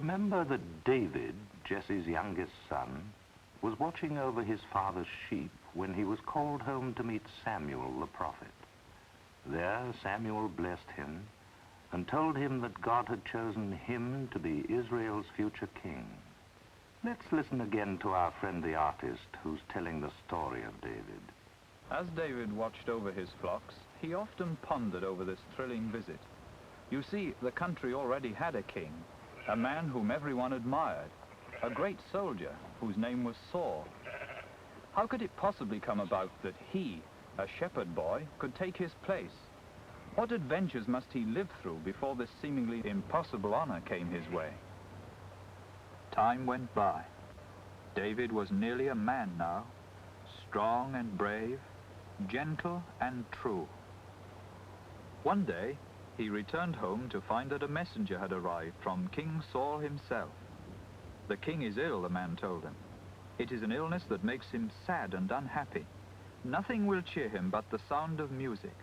Remember that David, Jesse's youngest son, was watching over his father's sheep when he was called home to meet Samuel the prophet. There Samuel blessed him and told him that God had chosen him to be Israel's future king. Let's listen again to our friend the artist who's telling the story of David. As David watched over his flocks, he often pondered over this thrilling visit. You see, the country already had a king, a man whom everyone admired, a great soldier whose name was Saul. How could it possibly come about that he, a shepherd boy, could take his place? What adventures must he live through before this seemingly impossible honor came his way? Time went by. David was nearly a man now, strong and brave, gentle and true. One day, he returned home to find that a messenger had arrived from King Saul himself. The king is ill, the man told him. It is an illness that makes him sad and unhappy. Nothing will cheer him but the sound of music.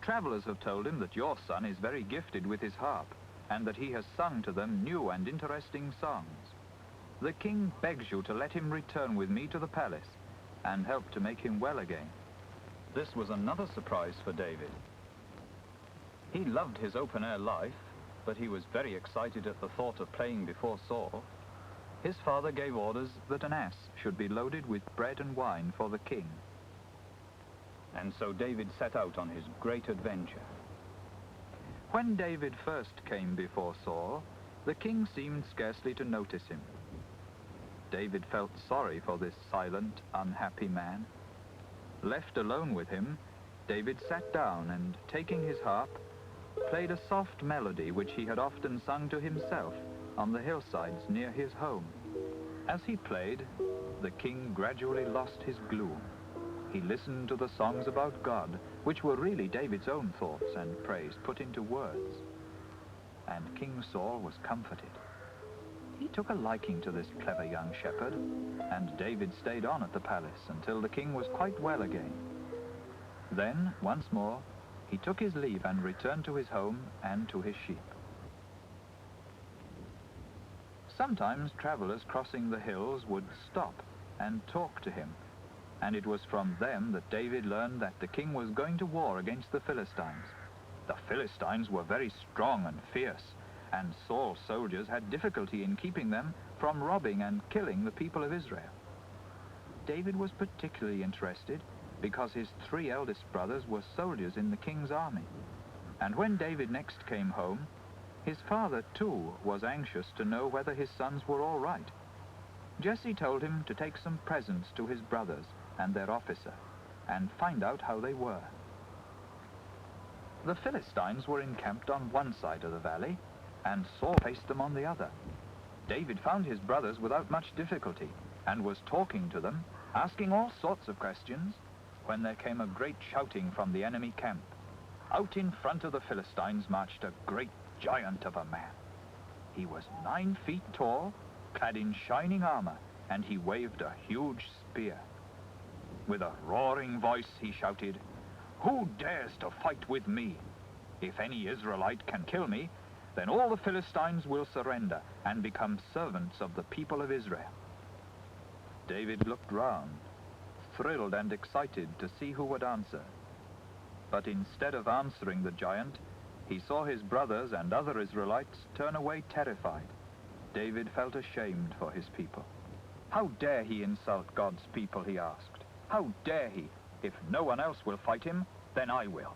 Travelers have told him that your son is very gifted with his harp, and that he has sung to them new and interesting songs. The king begs you to let him return with me to the palace and help to make him well again. This was another surprise for David. He loved his open-air life, but he was very excited at the thought of playing before Saul. His father gave orders that an ass should be loaded with bread and wine for the king. And so David set out on his great adventure. When David first came before Saul, the king seemed scarcely to notice him. David felt sorry for this silent, unhappy man. Left alone with him, David sat down and, taking his harp, played a soft melody which he had often sung to himself on the hillsides near his home. As he played, the king gradually lost his gloom. He listened to the songs about God, which were really David's own thoughts and praise put into words. And King Saul was comforted. He took a liking to this clever young shepherd, and David stayed on at the palace until the king was quite well again. Then, once more, he took his leave and returned to his home and to his sheep. Sometimes travelers crossing the hills would stop and talk to him, and it was from them that David learned that the king was going to war against the Philistines. The Philistines were very strong and fierce, and Saul's soldiers had difficulty in keeping them from robbing and killing the people of Israel. David was particularly interested because his 3 eldest brothers were soldiers in the king's army. And when David next came home, his father too was anxious to know whether his sons were all right. Jesse told him to take some presents to his brothers and their officer and find out how they were. The Philistines were encamped on one side of the valley, and Saul faced them on the other. David found his brothers without much difficulty and was talking to them, asking all sorts of questions, when there came a great shouting from the enemy camp. Out in front of the Philistines marched a great giant of a man. He was 9 feet tall, clad in shining armor, and he waved a huge spear. With a roaring voice he shouted, "Who dares to fight with me? If any Israelite can kill me, then all the Philistines will surrender and become servants of the people of Israel." David looked round, thrilled and excited to see who would answer. But instead of answering the giant, he saw his brothers and other Israelites turn away terrified. David felt ashamed for his people. How dare he insult God's people, he asked. How dare he? If no one else will fight him, then I will.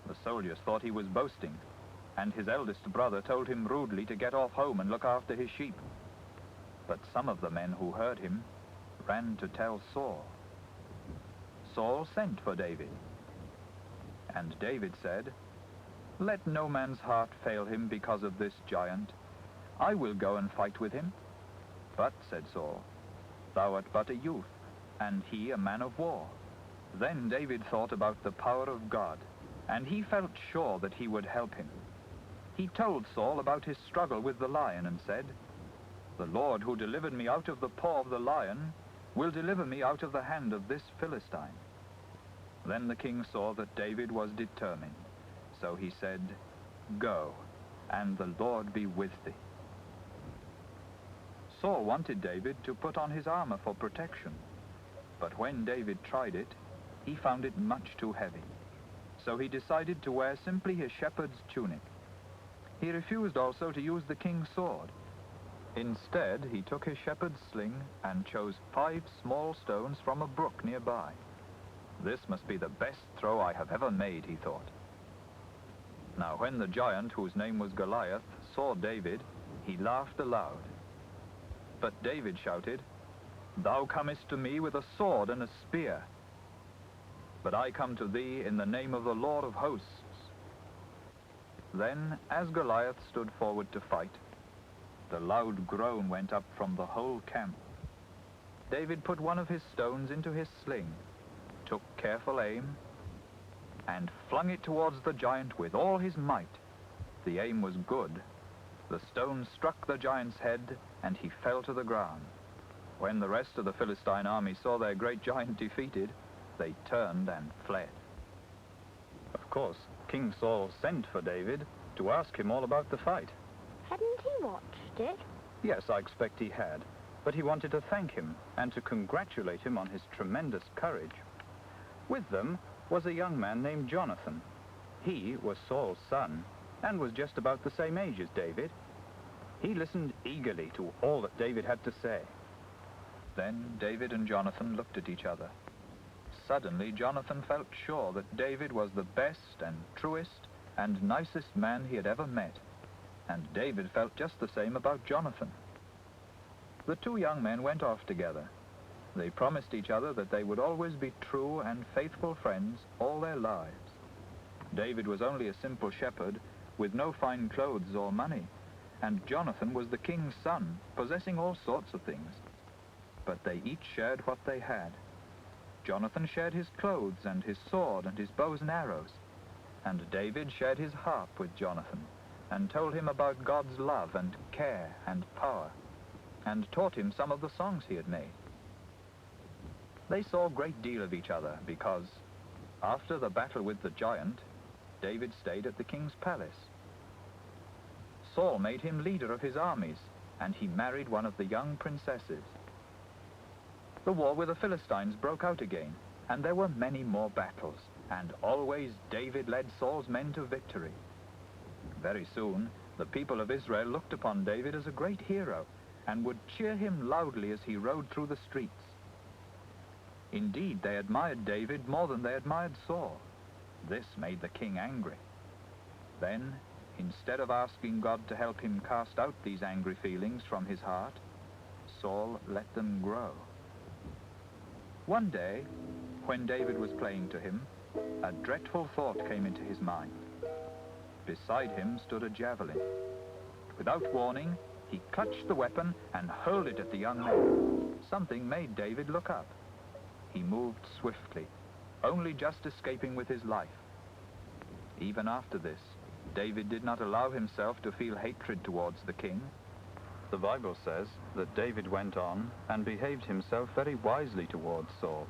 The soldiers thought he was boasting, and his eldest brother told him rudely to get off home and look after his sheep. But some of the men who heard him ran to tell Saul. Saul sent for David, and David said, "Let no man's heart fail him because of this giant. I will go and fight with him." "But," said Saul, "thou art but a youth, and he a man of war." Then David thought about the power of God, and he felt sure that he would help him. He told Saul about his struggle with the lion and said, "The Lord who delivered me out of the paw of the lion will deliver me out of the hand of this Philistine." Then the king saw that David was determined, so he said, "Go, and the Lord be with thee." Saul wanted David to put on his armor for protection, but when David tried it, he found it much too heavy. So he decided to wear simply his shepherd's tunic. He refused also to use the king's sword. Instead, he took his shepherd's sling and chose 5 small stones from a brook nearby. "This must be the best throw I have ever made," he thought. Now, when the giant, whose name was Goliath, saw David, he laughed aloud. But David shouted, "Thou comest to me with a sword and a spear, but I come to thee in the name of the Lord of hosts." Then, as Goliath stood forward to fight, the loud groan went up from the whole camp. David put one of his stones into his sling, took careful aim, and flung it towards the giant with all his might. The aim was good. The stone struck the giant's head, and he fell to the ground. When the rest of the Philistine army saw their great giant defeated, they turned and fled. Of course, King Saul sent for David to ask him all about the fight. Hadn't he watched it? Yes, I expect he had, but he wanted to thank him and to congratulate him on his tremendous courage. With them was a young man named Jonathan. He was Saul's son and was just about the same age as David. He listened eagerly to all that David had to say. Then David and Jonathan looked at each other. Suddenly, Jonathan felt sure that David was the best and truest and nicest man he had ever met, and David felt just the same about Jonathan. The 2 young men went off together. They promised each other that they would always be true and faithful friends all their lives. David was only a simple shepherd with no fine clothes or money, and Jonathan was the king's son, possessing all sorts of things. But they each shared what they had. Jonathan shared his clothes and his sword and his bows and arrows, and David shared his harp with Jonathan and told him about God's love and care and power, and taught him some of the songs he had made. They saw a great deal of each other because, after the battle with the giant, David stayed at the king's palace. Saul made him leader of his armies, and he married one of the young princesses. The war with the Philistines broke out again, and there were many more battles, and always David led Saul's men to victory. Very soon, the people of Israel looked upon David as a great hero, and would cheer him loudly as he rode through the streets. Indeed, they admired David more than they admired Saul. This made the king angry. Then, instead of asking God to help him cast out these angry feelings from his heart, Saul let them grow. One day, when David was playing to him, a dreadful thought came into his mind. Beside him stood a javelin. Without warning, he clutched the weapon and hurled it at the young man. Something made David look up. He moved swiftly, only just escaping with his life. Even after this, David did not allow himself to feel hatred towards the king. The Bible says that David went on and behaved himself very wisely towards Saul.